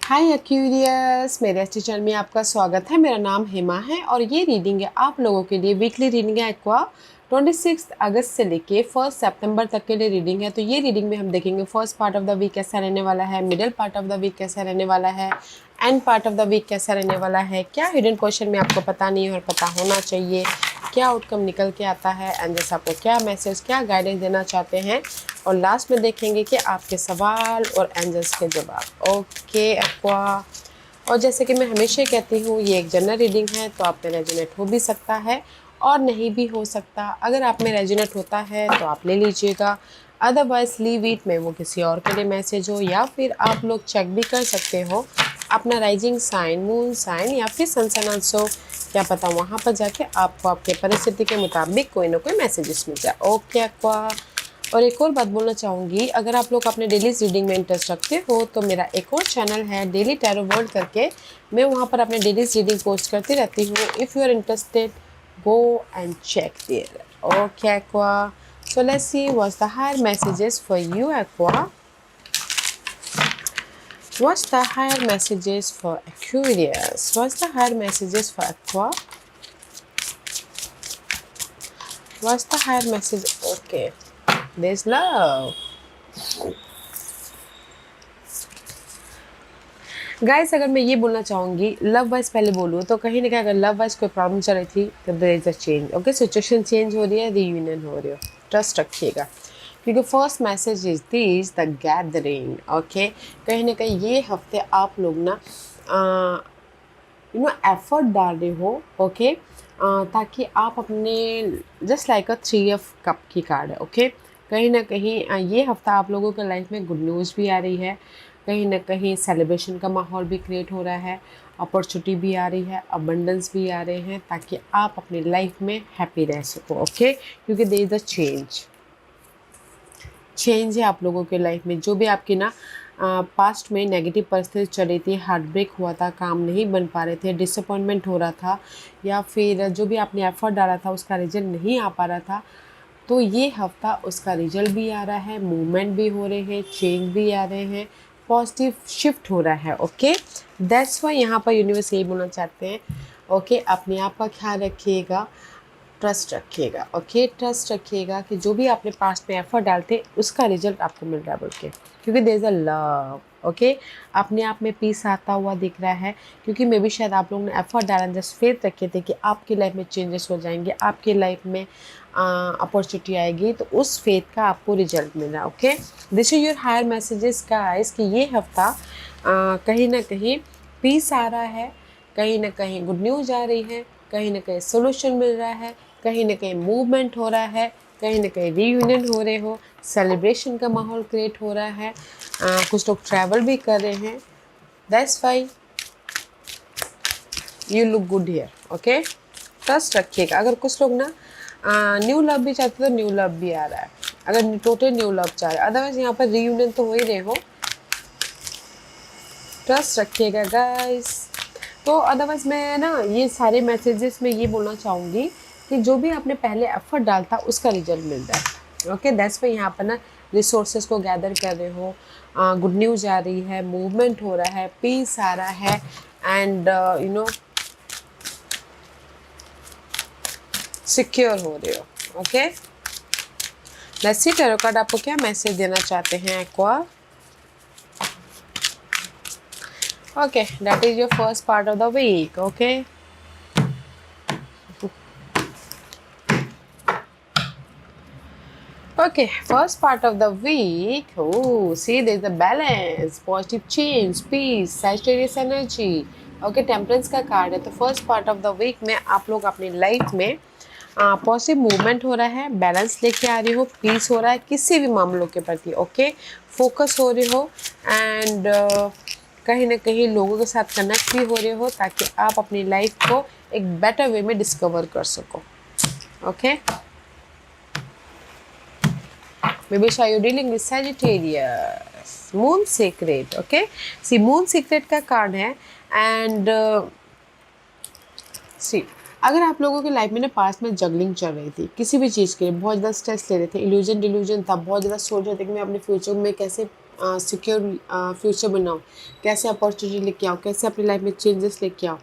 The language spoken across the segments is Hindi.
हाय एक्यूरियस, मेरे इस चैनल में आपका स्वागत है। मेरा नाम हेमा है और ये रीडिंग है आप लोगों के लिए। वीकली रीडिंग है एक्वा 26 अगस्त से लेके 1 सितंबर तक के लिए रीडिंग है। तो ये रीडिंग में हम देखेंगे first part of the week कैसा रहने वाला है, middle part of the week कैसा रहने वाला है, end part of the week कैसा रहने वाला है, क्या हिडन क्वेश्चन में आपको पता नहीं है और पता होना चाहिए, क्या आउटकम निकल के आता है, एंजल्स आपको क्या मैसेज, क्या गाइडेंस देना चाहते हैं, और लास्ट में देखेंगे कि आपके सवाल और एंजल्स के जवाब। ओके एक्वा, और जैसे कि मैं हमेशा कहती हूँ ये एक जनरल रीडिंग है, तो आप में रेजोनेट हो भी सकता है और नहीं भी हो सकता। अगर आप में रेजोनेट होता है तो आप ले लीजिएगा, अदरवाइज लीव इट में वो किसी और के लिए मैसेज हो, या फिर आप लोग चेक भी कर सकते हो अपना राइजिंग साइन, मून साइन या फिर सन साइन ऑल्सो। क्या पता वहाँ पर जाके आपको आपके परिस्थिति के मुताबिक कोई ना कोई मैसेजेस मिल जाए। ओके एक्वा, और एक और बात बोलना चाहूँगी, अगर आप लोग अपने डेली रीडिंग में इंटरेस्ट रखते हो तो मेरा एक और चैनल है डेली टैरो वर्ल्ड करके, मैं वहाँ पर अपने डेली रीडिंग पोस्ट करती रहती हूँ। If you are interested go and check there. Okay Aqua, so let's see what's the higher messages for you Aqua. What's the higher messages for Aquarius? What's the higher messages for Aqua? What's the higher message? Okay, there's love. Guys, अगर मैं ये बोलना चाहूँगी लव वाइज पहले बोलूँ तो कहीं ना कहीं अगर लव वाइज कोई प्रॉब्लम चल रही थी तो there is a change. Okay, situation change हो रही है, रीयूनियन हो रही हो, ट्रस्ट रखिएगा, क्योंकि first message is this the gathering. Okay, कहीं ना कहीं ये हफ्ते आप लोग ना एफर्ट डाल रहे हो। ओके, ताकि आप अपने just like a 3 of cup की कार्ड है। ओके, कहीं ना कहीं ये हफ्ता आप लोगों के लाइफ में गुड न्यूज़ भी आ रही है, कहीं ना कहीं सेलिब्रेशन का माहौल भी क्रिएट हो रहा है, अपॉर्चुनिटी भी आ रही है, अबंडेंस भी आ रहे हैं, ताकि आप अपनी लाइफ में हैप्पी रह सको। ओके, क्योंकि देयर इज़ अ चेंज है आप लोगों के लाइफ में। जो भी आपकी ना पास्ट में नेगेटिव परिस्थिति चल रही थी, हार्ट ब्रेक हुआ था, काम नहीं बन पा रहे थे, डिसअपॉइंटमेंट हो रहा था, या फिर जो भी आपने एफर्ट डाला था उसका रिजल्ट नहीं आ पा रहा था, तो ये हफ्ता उसका रिजल्ट भी आ रहा है, मूवमेंट भी हो रहे हैं, चेंज भी आ रहे हैं, पॉजिटिव शिफ्ट हो रहा है। ओके, दैट्स वाई यहाँ पर यूनिवर्स यही बोलना चाहते हैं। ओके, अपने आप का ख्याल रखिएगा, ट्रस्ट रखिएगा। ओके, ट्रस्ट रखिएगा कि जो भी आपने पास्ट में एफर्ट डालते उसका रिजल्ट आपको मिल रहा है बोल के, क्योंकि there is a love. Okay, अपने आप में पीस आता हुआ दिख रहा है, क्योंकि मे भी शायद आप लोगों ने एफर्ट डाला, जस्ट फेथ रखे थे कि आपकी लाइफ में चेंजेस हो जाएंगे, आपकी लाइफ में अपॉर्चुनिटी आएगी, तो उस फेथ का आपको रिजल्ट मिल रहा है। Okay, this is your higher messages guys कि ये हफ्ता कहीं ना कहीं पीस आ रहा है, कहीं ना कहीं गुड न्यूज़ आ रही है, कहीं ना कहीं सोल्यूशन मिल रहा है, कहीं ना कहीं मूवमेंट हो रहा है, कहीं ना कहीं रीयूनियन हो रहे हो, सेलिब्रेशन का माहौल क्रिएट हो रहा है, कुछ लोग ट्रैवल भी कर रहे हैं। That's why you look good here. Okay, trust रखिएगा। अगर कुछ लोग ना न्यू लव भी चाहते तो न्यू लव भी आ रहा है, अगर टोटल न्यू लव चाह रहे, अदरवाइज यहाँ पर रीयूनियन तो हो ही रहे हो। ट्रस्ट रखिएगा गाइस। तो अदरवाइज मैं ना ये सारे मैसेजेस में ये बोलना चाहूँगी कि जो भी आपने पहले एफर्ट डाला था उसका रिजल्ट मिल रहा है। ओके, दैट्स पे यहाँ पर ना रिसोर्सेज को गैदर कर रहे हो, गुड न्यूज़ आ रही है, मूवमेंट हो रहा है, पीस आ रहा है, एंड सिक्योर हो रहे हो। Okay, let's see tarot card आपको क्या मैसेज देना चाहते हैं aqua. Okay, that is your first part of the week. Okay. Okay, first part of the week. Oh, see, there's a balance, positive change, peace, Sagittarius energy. Okay, Temperance का कार्ड है। तो first part of the week में आप लोग अपनी लाइफ में पॉजिटिव मूवमेंट हो रहा है, बैलेंस लेके आ रही हो, पीस हो रहा है किसी भी मामलों के प्रति। ओके, फोकस हो रही हो, एंड कहीं ना कहीं लोगों के साथ कनेक्ट भी हो रहे हो, ताकि आप अपनी लाइफ को एक बेटर वे में डिस्कवर कर सको। ओके, मे बी शायद you dealing with Sagittarius, moon secret. Okay, see moon secret का कार्ड है, एंड सी अगर आप लोगों की लाइफ में ना पास में जगलिंग चल रही थी किसी भी चीज़ के लिए, बहुत ज़्यादा स्ट्रेस ले रहे थे, इल्यूजन डिल्यूजन था, बहुत ज़्यादा सोच रहे थे कि मैं अपने फ्यूचर में कैसे सिक्योर फ्यूचर बनाओ, कैसे अपॉर्चुनिटी लेके आओ, कैसे अपनी लाइफ में चेंजेस लेके आओ।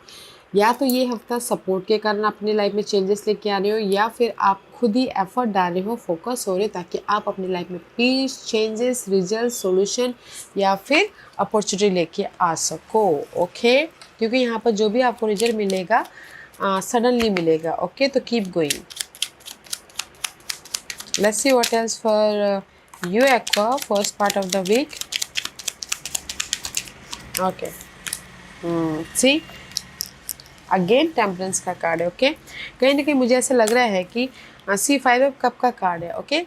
या तो ये हफ्ता सपोर्ट के कारण अपनी लाइफ में चेंजेस लेके आ रहे हो, या फिर आप खुद ही एफर्ट डाल रहे हो, फोकस हो रहे हो, ताकि आप अपनी लाइफ में पीस, चेंजेस, रिजल्ट, सॉल्यूशन या फिर अपॉर्चुनिटी लेके आ सको। ओके, क्योंकि यहाँ पर जो भी आपको रिजल्ट मिलेगा सडनली मिलेगा। ओके, तो keep going. Let's see what else for you, Aqua, first part of the week. Okay. See, again temperance का कार्ड है। ओके, कहीं ना कहीं मुझे ऐसा लग रहा है कि सी 5 ऑफ कप का कार्ड है। Okay,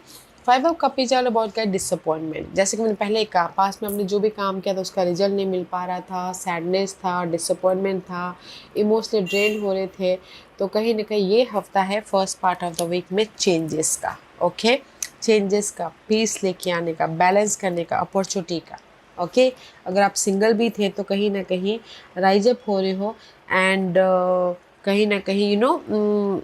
5 of cup is all about का डिसअपॉइंटमेंट। जैसे कि मैंने पहले कहा, पास में हमने जो भी काम किया था उसका रिजल्ट नहीं मिल पा रहा था, सैडनेस था, डिसअपॉइंटमेंट था, इमोशनली ड्रेन हो रहे थे। तो कहीं ना कहीं ये हफ्ता है first part of the week में चेंजेस का। ओके, चेंजेस का, पीस लेके आने का, बैलेंस करने का, अपॉर्चुनिटी का। ओके, अगर आप सिंगल भी थे तो कहीं ना कहीं राइज अप हो रहे हो एंड कहीं ना कहीं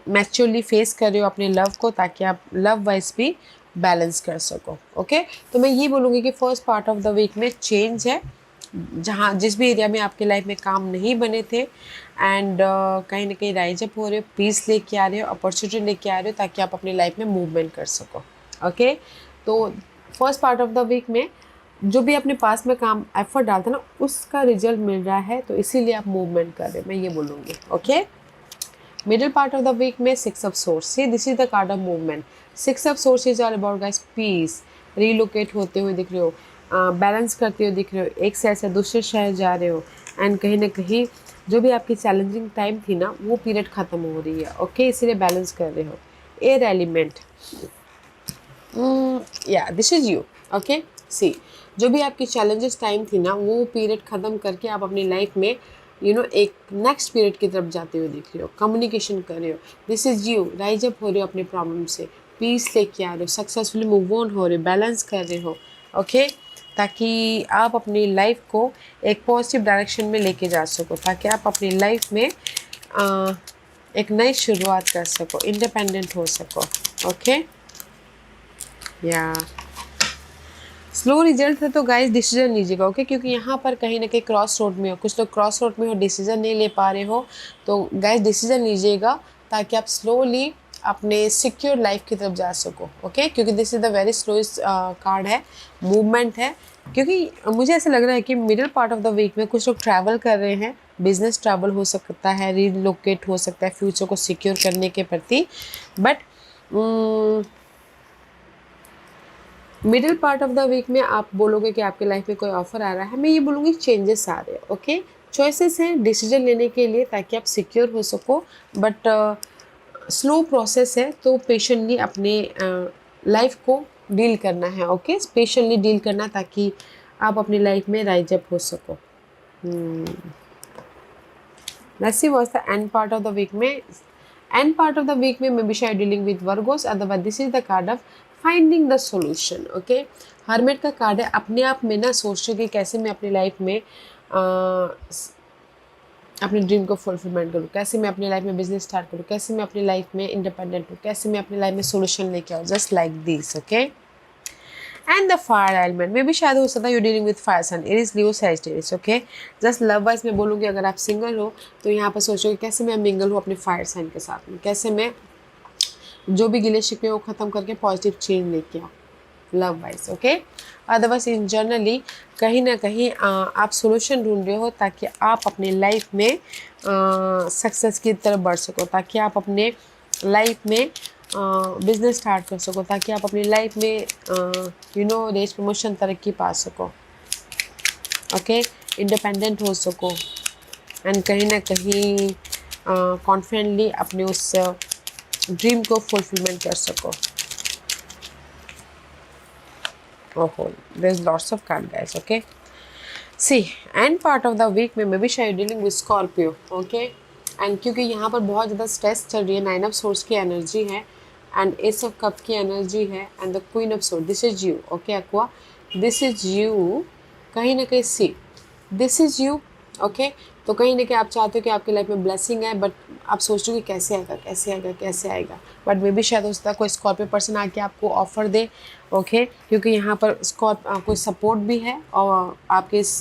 मैच्योरली फेस कर रहे हो अपने लव को, ताकि आप लव वाइज भी बैलेंस कर सको। ओके, तो मैं ये बोलूँगी कि first part of the week में चेंज है, जहाँ जिस भी एरिया में आपके लाइफ में काम नहीं बने थे एंड कहीं ना कहीं राइज अप हो रहे हो, पीस लेके आ रहे हो, अपॉर्चुनिटी लेके आ रहे हो, ताकि आप अपनी लाइफ में मूवमेंट कर सको। ओके, तो first part of the week में जो भी अपने पास में काम एफर्ट डालता ना, उसका रिजल्ट मिल रहा है, तो इसीलिए आप मूवमेंट कर रहे हैं, मैं ये बोलूँगी। Okay, middle part of the week में 6 of swords, see this is the card of movement. 6 of swords is all about guys peace, relocate होते हुए दिख रहे हो, बैलेंस करते हुए दिख रहे हो, एक शहर से दूसरे शहर जा रहे हो एंड कहीं ना कहीं जो भी आपकी चैलेंजिंग टाइम थी ना, वो पीरियड ख़त्म हो रही है। ओके, इसीलिए बैलेंस कर रहे हो। एयर एलिमेंट, या दिस इज यू। ओके, सी जो भी आपकी चैलेंजेस टाइम थी ना, वो पीरियड ख़त्म करके आप अपनी लाइफ में एक नेक्स्ट पीरियड की तरफ जाते हुए दिख रहे हो, कम्युनिकेशन कर रहे हो। This is you, rise up हो रहे हो अपने प्रॉब्लम से, पीस लेके आ रहे हो, सक्सेसफुली मूव ऑन हो रहे हो, बैलेंस कर रहे हो। ओके, ताकि आप अपनी लाइफ को एक पॉजिटिव डायरेक्शन में लेके जा सको, ताकि आप अपनी लाइफ में एक नई शुरुआत कर सको, इंडिपेंडेंट हो सको। ओके, या स्लो रिजल्ट है तो गाइस डिसीजन लीजिएगा। ओके, क्योंकि यहाँ पर कहीं ना कहीं क्रॉस रोड में हो, कुछ लोग क्रॉस रोड में हो, डिसीजन नहीं ले पा रहे हो, तो गाइस डिसीजन लीजिएगा, ताकि आप स्लोली अपने सिक्योर लाइफ की तरफ जा सको। ओके, क्योंकि this is the very slowest card है, मूवमेंट है। क्योंकि मुझे ऐसा लग रहा है कि middle part of the week में कुछ लोग ट्रैवल कर रहे हैं, बिजनेस ट्रैवल हो सकता है, रीलोकेट हो सकता है फ्यूचर को सिक्योर करने के प्रति। But middle part of the week में आप बोलोगे कि आपके लाइफ में कोई ऑफर आ रहा है, मैं ये बोलूँगी चेंजेस आ रहे हैं। ओके, चॉइसेस हैं डिसीजन लेने के लिए, ताकि आप सिक्योर हो सको, बट स्लो प्रोसेस है, तो पेशेंटली अपने लाइफ को डील करना है। ओके, पेशेंटली डील करना, ताकि आप अपनी लाइफ में राइज अप हो सको। Let's see what's the end part of the week में। end part of the week में maybe शायद dealing with Virgos, otherwise this is the card of finding the solution। okay, hermit का कार्ड है, अपने आप में ना सोच रहे कि कैसे मैं अपनी लाइफ में अपने ड्रीम को फुलफिलमेंट करूँ, कैसे मैं अपनी लाइफ में बिजनेस स्टार्ट करूँ, कैसे मैं अपनी लाइफ में इंडिपेंडेंट हूँ, कैसे मैं अपनी लाइफ में सोल्यूशन लेके आऊँ, just like this. Okay, and the fire element में भी शायद हो सकता है you dealing with fire sun, it is Leo Sagittarius. Okay, just love wise मैं बोलूँगी, अगर आप सिंगल हो तो यहाँ पर सोचोगे कैसे मैं मिंगल हूँ अपने फायर साइन के साथ में, कैसे मैं जो भी गिले शिकवे वो ख़त्म करके पॉजिटिव चेंज लेके आऊँ love wise. Okay, otherwise in generally कहीं ना कहीं आप सोल्यूशन ढूंढ रहे हो, ताकि आप अपने लाइफ में सक्सेस की तरफ बढ़ सको, ताकि आप अपने लाइफ में बिजनेस स्टार्ट कर सको, ताकि आप अपनी लाइफ में रेस प्रमोशन तरक्की पा सको। ओके, इंडिपेंडेंट हो सको एंड कहीं ना कहीं कॉन्फिडेंटली अपने उस ड्रीम को फुलफिलमेंट कर सको। Oh, there's lots of card guys. Okay, see end part of the week में maybe शायद dealing with Scorpio. Okay, and क्योंकि यहाँ पर बहुत ज़्यादा स्ट्रेस चल रही है, 9 ऑफ सोर्स की एनर्जी है एंड एस ऑफ कप की एनर्जी है and the queen of sword, this is you. Okay aqua, this is you, कहीं ना कहीं सी दिस इज यू। ओके, तो कहीं ना कहीं आप चाहते हो कि आपकी लाइफ में ब्लेसिंग है, बट आप सोच रहे हो कि कैसे आएगा, कैसे आएगा, कैसे आएगा। बट मे भी शायद हो सकता है कोई स्कॉर्पियो पर्सन आके आपको ऑफर दे, ओके, क्योंकि यहाँ पर कोई सपोर्ट भी है और आपके इस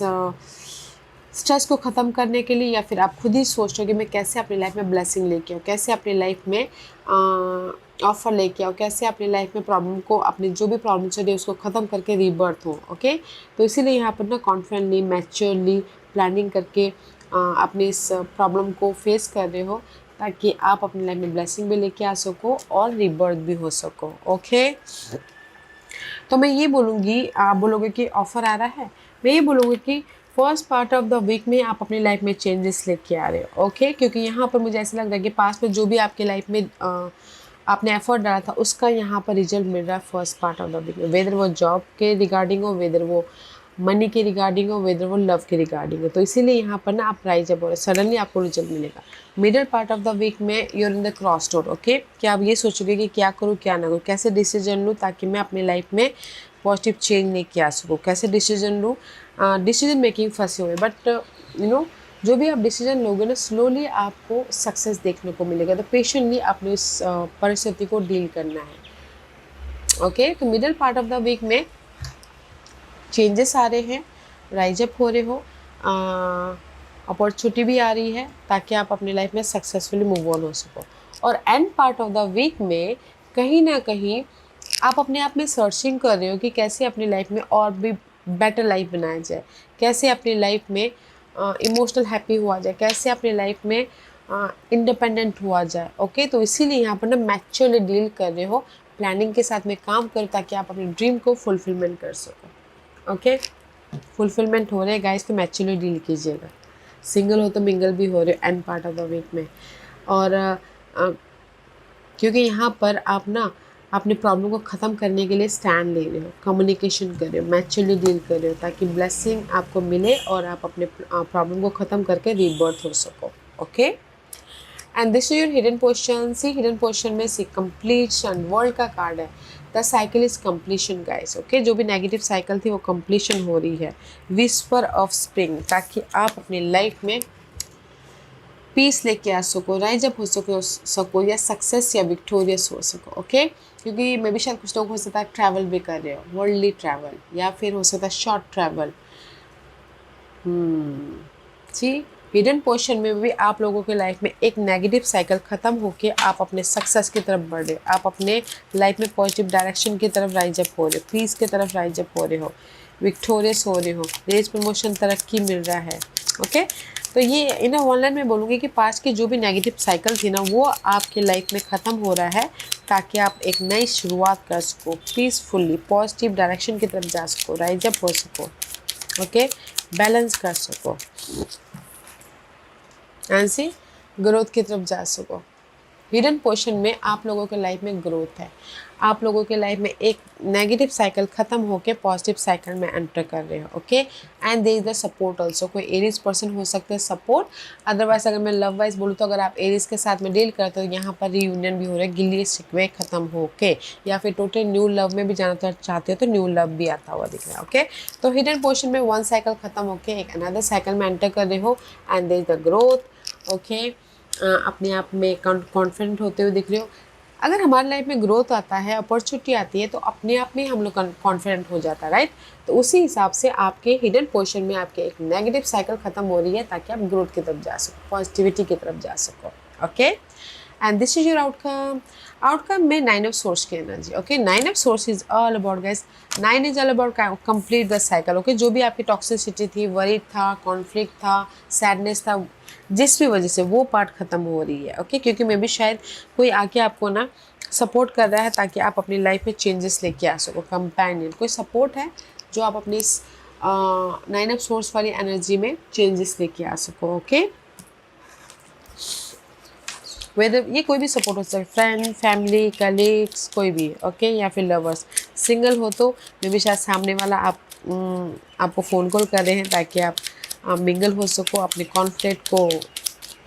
स्ट्रेस को ख़त्म करने के लिए, या फिर आप खुद ही सोच रहे हो कि मैं कैसे अपनी लाइफ में ब्लेसिंग लेके आऊँ, कैसे अपनी लाइफ में ऑफर लेके आओ, कैसे अपनी लाइफ में प्रॉब्लम को, अपनी जो भी प्रॉब्लम चल रही है उसको ख़त्म करके रीबर्थ हो, ओके। तो इसीलिए यहाँ पर ना कॉन्फिडेंटली, मैच्योरली प्लानिंग करके अपनी इस प्रॉब्लम को फेस कर रहे हो, ताकि आप अपनी लाइफ में ब्लेसिंग भी लेके आ सको और रीबर्थ भी हो सको, ओके। तो मैं ये बोलूँगी, आप बोलोगे कि ऑफ़र आ रहा है, मैं ये बोलूँगी कि first part of the week में आप अपनी लाइफ में चेंजेस लेके आ रहे हो, ओके। क्योंकि यहाँ पर मुझे ऐसा लग रहा है कि पास्ट में जो भी आपके लाइफ में आपने एफर्ट डाला था, उसका यहाँ पर रिजल्ट मिल रहा है first part of the week में, वेदर वो जॉब के रिगार्डिंग हो, वेदर वो मनी के रिगार्डिंग हो, वेदर वो लव के रिगार्डिंग हो। तो इसीलिए यहाँ पर ना आप राइज अप हो रहे, सडनली आपको रिजल्ट मिलेगा। Middle part of the week में you're in the cross road, okay. कि आप ये सोचोगे कि क्या करूँ क्या ना करूँ, कैसे डिसीजन लूँ ताकि मैं अपनी लाइफ में पॉजिटिव चेंज लेके आ सकूँ, कैसे डिसीजन लूँ। डिसीजन मेकिंग फंसे हुए, बट यू नो जो भी आप डिसीजन लोगे ना, स्लोली आपको सक्सेस देखने को मिलेगा। तो पेशेंटली आपने इस परिस्थिति को डील करना है, ओके। तो middle part of the week में चेंजेस आ रहे हैं, राइज अप हो रहे हो, अपॉर्चुनिटी भी आ रही है ताकि आप अपनी लाइफ में सक्सेसफुली मूव ऑन हो सको। और end part of the week में कहीं ना कहीं आप अपने आप में सर्चिंग कर रहे हो कि कैसे अपनी लाइफ में और भी बेटर लाइफ बनाया जाए, कैसे अपनी लाइफ में इमोशनल हैप्पी हुआ जाए, कैसे अपनी लाइफ में इंडिपेंडेंट हुआ जाए, ओके। तो इसीलिए यहाँ पर ना मैच्योरली डील कर रहे हो, प्लानिंग के साथ में काम करो ताकि आप अपने ड्रीम को फुलफिलमेंट कर सको, ओके। फुलफिलमेंट हो रहे हैं गाइस, तो मैच्योरली डील कीजिएगा। सिंगल हो तो मिंगल भी हो रहे हो end part of the week में। और क्योंकि यहाँ पर आप ना अपने प्रॉब्लम को ख़त्म करने के लिए स्टैंड ले रहे हो, कम्युनिकेशन कर रहे हो, मैच्योरली डील कर रहे हो ताकि ब्लेसिंग आपको मिले और आप अपने प्रॉब्लम को ख़त्म करके रीबर्थ हो सको, okay. And this is your hidden portion. See hidden portion में सी कंप्लीशन, वर्ल्ड का कार्ड है। The cycle is completion guys, okay. जो भी नेगेटिव साइकिल थी वो कंप्लीशन हो रही है। विस्पर ऑफ स्प्रिंग, ताकि आप अपनी लाइफ में पीस लेके आ सको, राइज अप हो सको या सक्सेस या विक्टोरियस हो सको, ओके। क्योंकि मैं भी शायद कुछ लोग हो सकता है ट्रैवल भी कर रहे हो, वर्ल्डली ट्रैवल, या फिर हो सकता है शॉर्ट ट्रैवल। सी हिडन पोर्शन में भी आप लोगों के लाइफ में एक नेगेटिव साइकिल ख़त्म होके आप अपने सक्सेस की तरफ बढ़ रहे हो, आप अपने लाइफ में पॉजिटिव डायरेक्शन की तरफ राइज अप हो रहे हो, पीस की तरफ राइज अप हो रहे हो, विक्टोरियस हो रहे हो, रेज प्रमोशन तरक्की मिल रहा है, ओके। तो ये इन ऑनलाइन में बोलूँगी कि पास्ट की जो भी नेगेटिव साइकिल थी ना, वो आपके लाइफ में ख़त्म हो रहा है ताकि आप एक नई शुरुआत कर सको, पीसफुली पॉजिटिव डायरेक्शन की तरफ जा सको, राइज अप हो सको, ओके, बैलेंस कर सको, ऐसे ग्रोथ की तरफ जा सको। हिडन पोर्शन में आप लोगों के लाइफ में ग्रोथ है, आप लोगों के लाइफ में एक नेगेटिव साइकिल ख़त्म होके पॉजिटिव साइकिल में एंटर कर रहे हो, okay. And there is the support also, कोई एरीज पर्सन हो सकते हैं सपोर्ट। अदरवाइज अगर मैं लव वाइज बोलूँ तो अगर आप एरीज के साथ में डील करते हो, यहाँ पर रीयूनियन भी हो रहा है, गिल्ली शिकवे ख़त्म होके, या फिर टोटल न्यू लव में भी जाना चाहते हो तो न्यू लव भी आता हुआ दिख रहा है, ओके। तो हिडन पोर्शन में वन साइकिल ख़त्म होके एक अनदर साइकिल में एंटर कर रहे हो, and there is the growth, okay. अपने आप में कॉन्फिडेंट होते हुए दिख रहे हो। अगर हमारी लाइफ में ग्रोथ आता है, अपॉर्चुनिटी आती है, तो अपने आप में हम लोग कॉन्फिडेंट हो जाता है, राइट। तो उसी हिसाब से आपके हिडन पोर्शन में आपके एक नेगेटिव साइकिल ख़त्म हो रही है ताकि आप ग्रोथ की तरफ जा सको, पॉजिटिविटी की तरफ जा सको, okay. And this is your outcome. Outcome में 9 ऑफ सोर्स की energy, okay. 9 of swords is all about guys, 9 is all about complete the cycle, okay. जो भी आपकी टॉक्सिसिटी थी, वरी था, कॉन्फ्लिक्ट था, सैडनेस था, जिस भी वजह से वो पार्ट ख़त्म हो रही है, ओके। क्योंकि मैं भी शायद कोई आके आपको ना सपोर्ट कर रहा है ताकि आप अपनी लाइफ में चेंजेस लेके आ सको, कंपेनियन कोई सपोर्ट है जो आप अपनी इस 9 ऑफ सोर्स वाली एनर्जी में चेंजेस लेके आ सको, ओके। वेदर ये कोई भी सपोर्ट हो सकता है, फ्रेंड, फैमिली, कलीग्स, कोई भी, ओके, या फिर लवर्स। सिंगल हो तो मे भी शायद सामने वाला आपको फ़ोन कॉल कर रहे हैं ताकि आप मिंगल हो सको, अपने कॉन्फ्लिक्ट को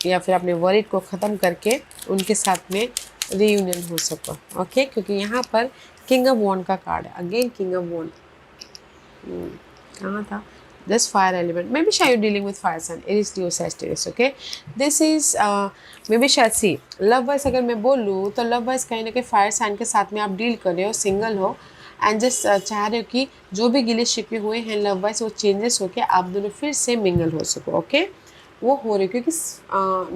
या फिर अपने वरीड को ख़त्म करके उनके साथ में रीयूनियन हो सको, ओके। क्योंकि यहाँ पर किंग ऑफ वॉन्ड का कार्ड है, अगेन किंग ऑफ वॉन्ड कहाँ था, This fire element. Maybe शायद you're dealing with fire sign. Aries, Leo, Sagittarius. Okay. This is maybe शायद see. Love wise अगर मैं बोलूँ तो love wise कहीं ना कहीं fire sign के साथ में आप डील कर रहे हो, सिंगल हो एंड जस्ट चाह रहे हो कि जो भी गिले शिकवे हुए हैं लव वाइज वो चेंजेस होके आप दोनों फिर से मिंगल हो सको. ओके. वो हो रहे क्योंकि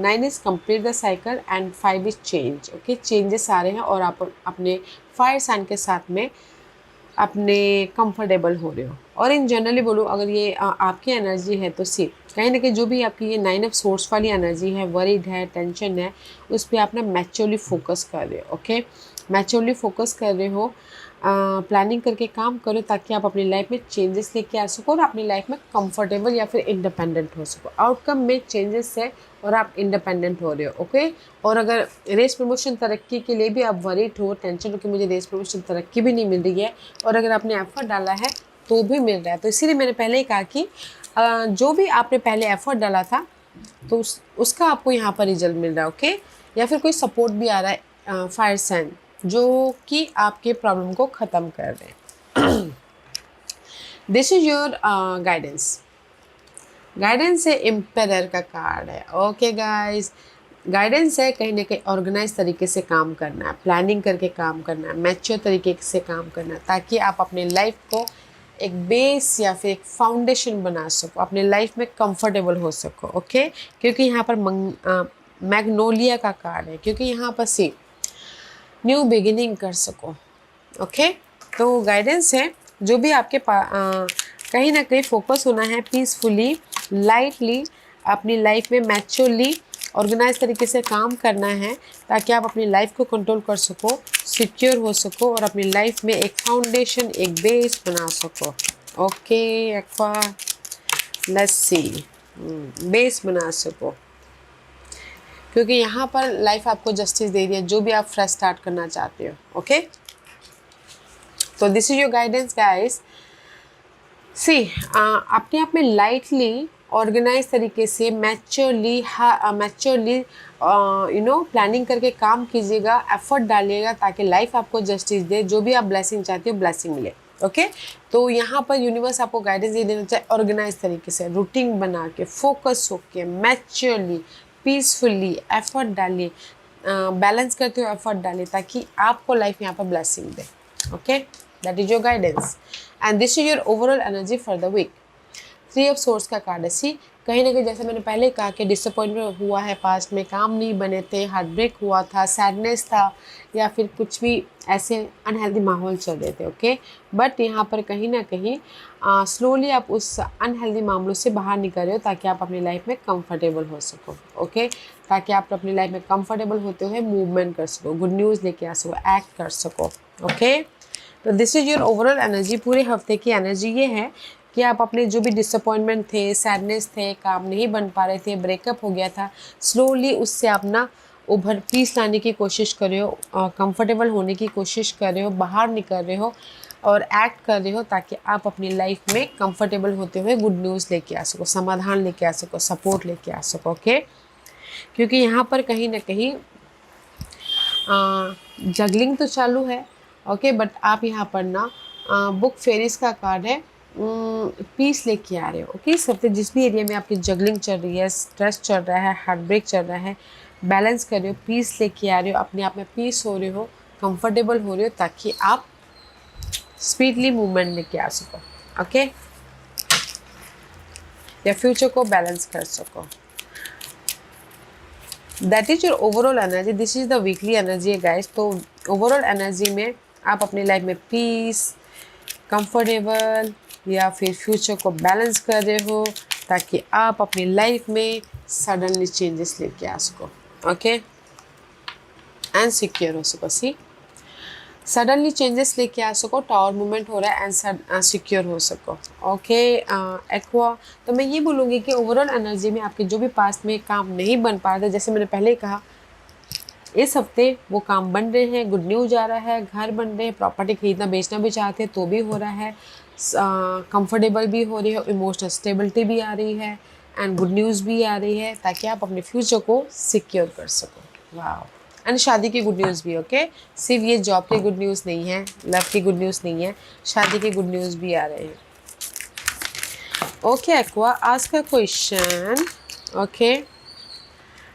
9 is complete the cycle and 5 is change. Okay. Changes आ रहे हैं और आप अपने फायर साइन के साथ में अपने कंफर्टेबल हो रहे हो. और इन जनरली बोलूँ अगर ये आपकी एनर्जी है तो सी कहीं ना कहीं जो भी आपकी ये 9 ऑफ सोर्स वाली एनर्जी है, वरीड है, टेंशन है, उस पर आप ना मैच्योरली फोकस कर रहे हो. ओके. मैच्योरली फोकस कर रहे हो, प्लानिंग करके काम करो ताकि आप अपनी लाइफ में चेंजेस लेके आ सको और अपनी लाइफ में कंफर्टेबल या फिर इंडिपेंडेंट हो सको. आउटकम में चेंजेस है और आप इंडिपेंडेंट हो रहे हो. ओके. और अगर रेस प्रमोशन तरक्की के लिए भी आप वरीड हो, टेंशन हो कि मुझे रेस प्रमोशन तरक्की भी नहीं मिल रही है और अगर आपने एफर्ट डाला है तो भी मिल रहा है, तो इसीलिए मैंने पहले ही कहा कि जो भी आपने पहले एफर्ट डाला था तो उसका आपको यहाँ पर रिजल्ट मिल रहा है. ओके. या फिर कोई सपोर्ट भी आ रहा है फायर साइन जो कि आपके प्रॉब्लम को ख़त्म कर रहे हैं. This is your guidance. Guidance है एम्पेरर का कार्ड है. Okay guys. गाइडेंस है कहीं ना कहीं ऑर्गेनाइज तरीके से काम करना है, प्लानिंग करके काम करना है, मैच्योर तरीके से काम करना है ताकि आप अपने लाइफ को एक बेस या फिर एक फाउंडेशन बना सको, अपने लाइफ में कंफर्टेबल हो सको. ओके. क्योंकि यहाँ पर मैग्नोलिया का कार्ड है, क्योंकि यहाँ पर सी न्यू बिगिनिंग कर सको. ओके. तो गाइडेंस है जो भी आपके कहीं ना कहीं फोकस होना है पीसफुली, लाइटली, अपनी लाइफ में मैच्योरली ऑर्गेनाइज तरीके से काम करना है ताकि आप अपनी लाइफ को कंट्रोल कर सको, सिक्योर हो सको और अपनी लाइफ में एक फाउंडेशन, एक बेस बना सको. Okay aqua, let's see. Base बना सको क्योंकि यहाँ पर लाइफ आपको जस्टिस दे रही है जो भी आप फ्रेश स्टार्ट करना चाहते हो. ओके. तो this is your guidance guys. See अपने आप में लाइटली ऑर्गेनाइज तरीके से मैच्योरली प्लानिंग करके काम कीजिएगा, एफर्ट डालिएगा ताकि लाइफ आपको जस्टिस दे, जो भी आप ब्लेसिंग चाहते हो ब्लेसिंग मिले. ओके. तो यहाँ पर यूनिवर्स आपको गाइडेंस ये देना चाहिए ऑर्गेनाइज तरीके से, रूटीन बना के, फोकस होके, मैच्योरली, पीसफुली एफर्ट डालिए, बैलेंस करते हुए एफर्ट डालिए ताकि आपको लाइफ यहाँ पर ब्लेसिंग दे. Okay. That is your guidance and this is your overall energy for the week. 3 of swords का कार्ड है. सी कहीं ना कहीं जैसे मैंने पहले कहा कि डिसअपॉइंटमेंट हुआ है, पास्ट में काम नहीं बने थे, हार्ट ब्रेक हुआ था, सैडनेस था या फिर कुछ भी ऐसे अनहेल्दी माहौल चल रहे थे. ओके. बट यहाँ पर कहीं ना कहीं स्लोली आप उस अनहेल्दी मामलों से बाहर निकल रहे हो ताकि आप अपनी लाइफ में कंफर्टेबल हो सको. ओके. ताकि आप अपनी लाइफ में कंफर्टेबल होते हुए मूवमेंट कर सको, गुड न्यूज़ लेके आ सको, एक्ट कर सको. ओके. तो this is your overall energy. पूरे हफ्ते की एनर्जी ये है कि आप अपने जो भी डिसअपॉइंटमेंट थे, सैडनेस थे, काम नहीं बन पा रहे थे, ब्रेकअप हो गया था, स्लोली उससे आप ना पीस लाने की कोशिश कर रहे हो, कंफर्टेबल होने की कोशिश कर रहे हो, बाहर निकल रहे हो और एक्ट कर रहे हो ताकि आप अपनी लाइफ में कंफर्टेबल होते हुए गुड न्यूज़ लेके आ सको, समाधान लेके आ सको, सपोर्ट लेके आ सको. ओके. क्योंकि यहाँ पर कहीं ना कहीं जगलिंग तो चालू है. ओके. बट आप यहाँ पर ना बुक फेरिस का कार्ड है, पीस लेके आ रहे हो. ओके. इस हफ्ते जिस भी एरिया में आपकी जगलिंग चल रही है, स्ट्रेस चल रहा है, हार्ट ब्रेक चल रहा है, बैलेंस कर रहे हो, पीस लेके आ रहे हो, अपने आप में पीस हो रहे हो, कंफर्टेबल हो रहे हो ताकि आप स्पीडली मूवमेंट लेके आ सको. ओके. या फ्यूचर को बैलेंस कर सको. That is your overall energy. This is the weekly energy है गाइस. तो ओवरऑल एनर्जी में आप अपनी लाइफ में पीस, कंफर्टेबल या फिर फ्यूचर को बैलेंस कर रहे हो ताकि आप अपनी लाइफ में सडनली चेंजेस लेके आ सको. ओके. एंड सिक्योर हो सको. सी सडनली चेंजेस लेके आ सको, टावर मूवमेंट हो रहा है एंड सिक्योर हो सको. ओके. एक्वा. तो मैं ये बोलूँगी कि ओवरऑल एनर्जी में आपके जो भी पास्ट में काम नहीं बन पा रहे थे, जैसे मैंने पहले कहा, इस हफ्ते वो काम बन रहे हैं, गुड न्यूज़ आ रहा है, घर बन रहे हैं, प्रॉपर्टी खरीदना बेचना भी चाहते हैं तो भी हो रहा है, कंफर्टेबल भी हो रही है, इमोशनल स्टेबिलिटी भी आ रही है एंड गुड न्यूज़ भी आ रही है ताकि आप अपने फ्यूचर को सिक्योर कर सको. वाह. एंड शादी की गुड न्यूज़ भी. ओके. सिर्फ ये जॉब की गुड न्यूज़ नहीं है, लव की गुड न्यूज़ नहीं है, शादी की गुड न्यूज़ भी आ रहे हैं. Okay aqua, ask a question. Okay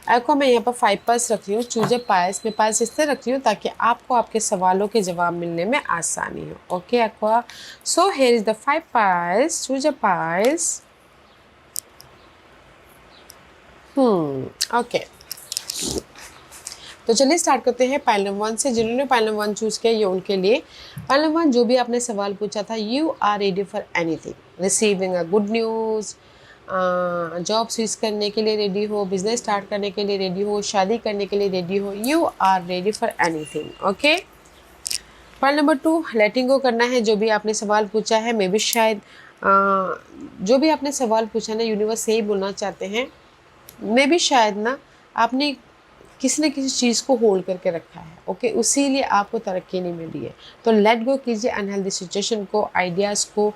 aqua, मैं यहाँ पर 5 पास रख रही हूँ, चूज अ पास। मैं पास इसलिए रख रही हूँ ताकि आपको आपके सवालों के जवाब मिलने में आसानी हो। Okay Aqua, so here is the 5 pass, choose a pass. Okay, तो चलिए स्टार्ट करते हैं पाइल नंबर 1 से। जिन्होंने पाइल नंबर 1 चूज़ किया ये उनके लिए। पाइल नंबर 1, जो भी आपने सवाल पूछा था, you are ready for anything, receiving a good news, job switch करने के लिए रेडी हो, बिजनेस स्टार्ट करने के लिए रेडी हो, शादी करने के लिए रेडी हो, you are ready for anything. Okay, pile number 2, letting go करना है। जो भी आपने सवाल पूछा है, मे भी शायद जो भी आपने सवाल पूछा ना, यूनिवर्स यही बोलना चाहते हैं, मे भी शायद ना आपने किसी न किसी चीज़ को होल्ड करके रखा है। ओके, उसी लिए आपको तरक्की नहीं मिल रही है। तो लेट गो कीजिए अनहेल्दी सिचुएशन को, आइडियाज़ को,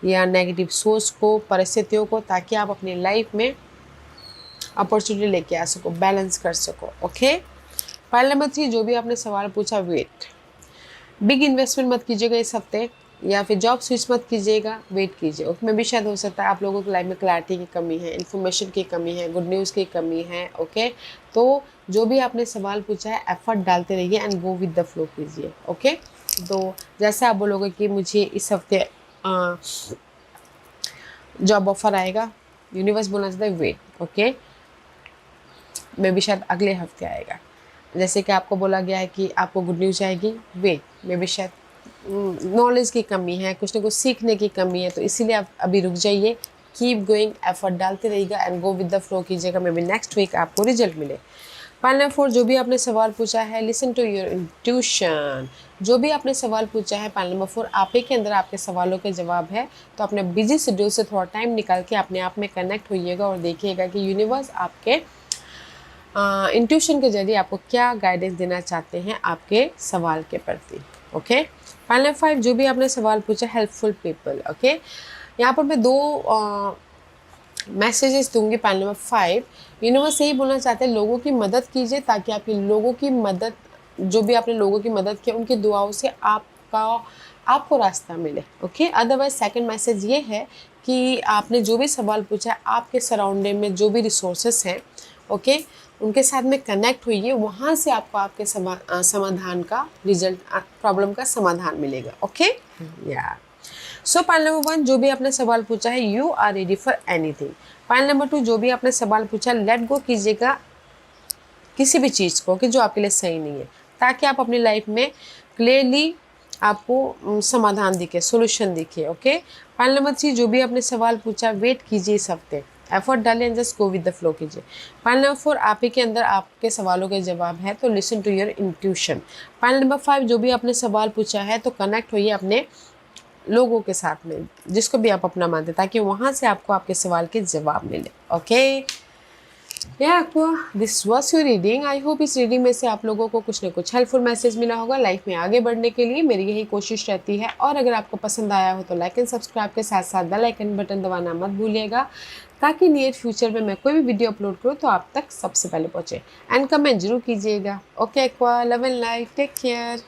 या नेगेटिव सोच को, परिस्थितियों को, ताकि आप अपनी लाइफ में अपॉर्चुनिटी लेके आ सको, बैलेंस कर सको। ओके, पाइल नंबर 3, जो भी आपने सवाल पूछा, वेट। बिग इन्वेस्टमेंट मत कीजिएगा इस हफ्ते, या फिर जॉब स्विच मत कीजिएगा, वेट कीजिए। उसमें भी शायद हो सकता है आप लोगों की लाइफ में क्लैरिटी की कमी है, इन्फॉर्मेशन की कमी है, गुड न्यूज़ की कमी है। ओके, तो जो भी आपने सवाल पूछा है, एफर्ट डालते रहिए and go with the flow कीजिए। ओके, तो जैसे आप बोलोगे कि मुझे इस हफ्ते जॉब ऑफर आएगा, यूनिवर्स बोलना चाहता है वेट। ओके, मे भी शायद अगले हफ्ते आएगा। जैसे कि आपको बोला गया है कि आपको गुड न्यूज़ आएगी, वेट, मे भी शायद नॉलेज की कमी है, कुछ ना कुछ सीखने की कमी है, तो इसीलिए आप अभी रुक जाइए। कीप गोइंग, एफर्ट डालते रहिएगा and go with the flow कीजिएगा, मे बी नेक्स्ट वीक आपको रिजल्ट मिले। पाइल नंबर 4, जो भी आपने सवाल पूछा है, लिसन टू योर इंट्यूशन। जो भी आपने सवाल पूछा है पाइल नंबर 4, आप ही के अंदर आपके सवालों के जवाब है। तो अपने बिजी शेड्यूल से थोड़ा टाइम निकाल के अपने आप में कनेक्ट होइएगा और देखिएगा कि यूनिवर्स आपके इंट्यूशन के जरिए आपको क्या गाइडेंस देना चाहते हैं आपके सवाल के प्रति। ओके, पाइल नंबर 5, जो भी आपने सवाल पूछा, हेल्पफुल पीपल। ओके, यहाँ पर मैं 2 मैसेजेस दूंगी। पाइल नंबर 5, यूनिवर्स यही बोलना चाहते हैं, लोगों की मदद कीजिए ताकि आपकी लोगों की मदद, जो भी आपने लोगों की मदद की, उनकी दुआओं से आपको रास्ता मिले। ओके, अदरवाइज सेकंड मैसेज ये है कि आपने जो भी सवाल पूछा है, आपके सराउंडिंग में जो भी रिसोर्सेस हैं, ओके, उनके साथ में कनेक्ट हुई, वहाँ से आपको आपके समाधान का रिजल्ट, प्रॉब्लम का समाधान मिलेगा। ओके, या सो पाइल नंबर 1, जो भी आपने सवाल पूछा है, you are ready for anything. Pile number 2, जो भी आपने सवाल पूछा, लेट गो कीजिएगा किसी भी चीज़ को कि जो आपके लिए सही नहीं है, ताकि आप अपनी लाइफ में क्लियरली आपको समाधान दिखे, सोल्यूशन दिखे। ओके, पाइल नंबर 3, जो भी आपने सवाल पूछा, वेट कीजिए इस हफ्ते, एफर्ट डालें and just go with the flow कीजिए। पाइल नंबर 4, आप ही के अंदर आपके सवालों के जवाब है, तो listen to your intuition. Pile number 5, जो भी आपने सवाल पूछा है, तो कनेक्ट होइए अपने लोगों के साथ में, जिसको भी आप अपना मानते, ताकि वहाँ से आपको आपके सवाल के जवाब मिले। ओके, आपको this was your reading. I hope इस रीडिंग में से आप लोगों को कुछ ना कुछ हेल्पफुल मैसेज मिला होगा लाइफ में आगे बढ़ने के लिए। मेरी यही कोशिश रहती है। और अगर आपको पसंद आया हो तो लाइक एंड सब्सक्राइब के साथ साथ बेल आइकन बटन दबाना मत भूलिएगा, ताकि नियर फ्यूचर में मैं कोई भी वीडियो अपलोड करूँ तो आप तक सबसे पहले पहुँचे। एंड कमेंट जरूर कीजिएगा। Okay Aqua, love and life, take care.